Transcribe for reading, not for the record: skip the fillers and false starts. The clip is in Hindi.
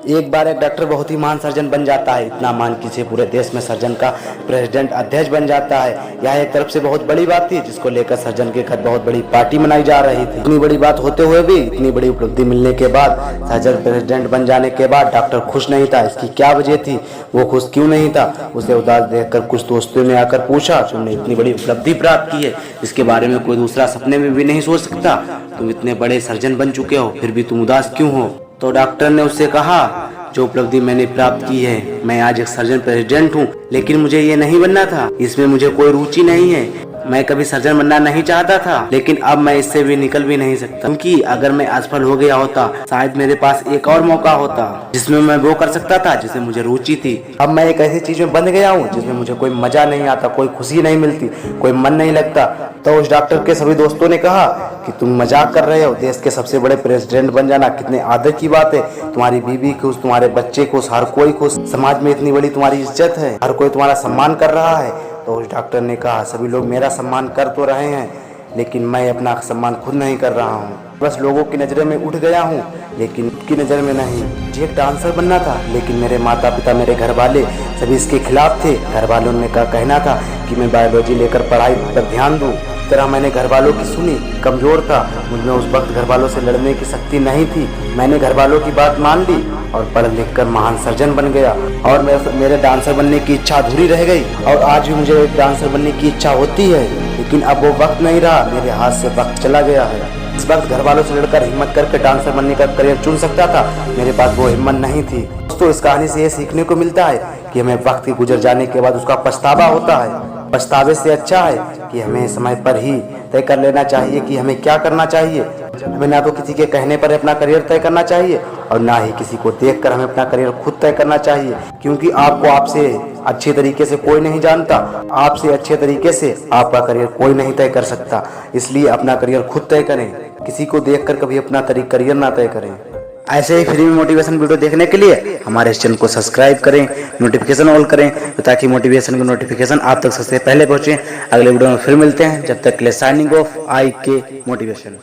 एक बार एक डॉक्टर बहुत ही महान सर्जन बन जाता है, इतना महान किसी पूरे देश में सर्जन का प्रेसिडेंट अध्यक्ष बन जाता है। यह एक तरफ से बहुत बड़ी बात थी, जिसको लेकर सर्जन के घर बहुत बड़ी पार्टी मनाई जा रही थी। इतनी बड़ी बात होते हुए भी, इतनी बड़ी उपलब्धि मिलने के बाद, सर्जन प्रेसिडेंट बन जाने के बाद डॉक्टर खुश नहीं था। इसकी क्या वजह थी, वो खुश क्यों नहीं था? उसे उदास देखकर कुछ दोस्तों ने आकर पूछा, तुमने इतनी बड़ी उपलब्धि प्राप्त की है, इसके बारे में कोई दूसरा सपने में भी नहीं सोच सकता। तुम इतने बड़े सर्जन बन चुके हो, फिर भी तुम उदास क्यों हो? तो डॉक्टर ने उससे कहा, जो उपलब्धि मैंने प्राप्त की है, मैं आज एक सर्जन प्रेसिडेंट हूँ, लेकिन मुझे ये नहीं बनना था, इसमें मुझे कोई रुचि नहीं है। मैं कभी सर्जन बनना नहीं चाहता था, लेकिन अब मैं इससे भी निकल भी नहीं सकता, क्योंकि अगर मैं असफल हो गया होता, शायद मेरे पास एक और मौका होता जिसमें मैं वो कर सकता था जिसमें मुझे रुचि थी। अब मैं एक ऐसी चीज में बंध गया हूँ जिसमें मुझे कोई मजा नहीं आता, कोई खुशी नहीं मिलती, कोई मन नहीं लगता। तो उस डॉक्टर के सभी दोस्तों ने कहा कि तुम मजाक कर रहे हो, देश के सबसे बड़े प्रेसिडेंट बन जाना कितने आदर की बात है। तुम्हारी बीवी खुश, तुम्हारे बच्चे खुश, हर कोई खुश, समाज में इतनी बड़ी तुम्हारी इज्जत है, हर कोई तुम्हारा सम्मान कर रहा है। तो उस डॉक्टर ने कहा, सभी लोग मेरा सम्मान कर तो रहे हैं, लेकिन मैं अपना सम्मान खुद नहीं कर रहा हूँ। बस लोगों की नज़रों में उठ गया हूँ, लेकिन उनकी नज़र में नहीं। मुझे एक डांसर बनना था, लेकिन मेरे माता पिता, मेरे घर वाले सभी इसके खिलाफ थे। घर वालों ने का कहना था कि मैं बायोलॉजी लेकर पढ़ाई पर ध्यान दूँ। इस तरह मैंने घर वालों की सुनी, कमज़ोर था, मुझमें उस वक्त घर वालों से लड़ने की शक्ति नहीं थी। मैंने घर वालों की बात मान ली और पढ़ लिख कर महान सर्जन बन गया, और मेरे डांसर बनने की इच्छा अधूरी रह गई। और आज भी मुझे एक डांसर बनने की इच्छा होती है, लेकिन अब वो वक्त नहीं रहा, मेरे हाथ से वक्त चला गया है। इस वक्त घर वालों से लड़कर हिम्मत करके डांसर बनने का करियर चुन सकता था, मेरे पास वो हिम्मत नहीं थी। दोस्तों, इस कहानी से ये सीखने को मिलता है कि हमें वक्त के गुजर जाने के बाद उसका पछतावा होता है। पछतावे से अच्छा है कि हमें समय पर ही तय कर लेना चाहिए कि हमें क्या करना चाहिए। हमें ना तो किसी के कहने पर अपना करियर तय करना चाहिए, और ना ही किसी को देखकर हमें अपना करियर खुद तय करना चाहिए, क्योंकि आपको आपसे अच्छे तरीके से कोई नहीं जानता, आपसे अच्छे तरीके से आपका करियर कोई नहीं तय कर सकता। इसलिए अपना करियर खुद तय करें, किसी को देखकर कभी अपना करियर ना तय करें। ऐसे ही फ्री में मोटिवेशन वीडियो देखने के लिए हमारे इस चैनल को सब्सक्राइब करें, नोटिफिकेशन ऑल करें, ताकि मोटिवेशन की नोटिफिकेशन आप तक सबसे पहले पहुंचे। अगले वीडियो में फिर मिलते हैं, जब तक के लिए साइनिंग ऑफ IK मोटिवेशन।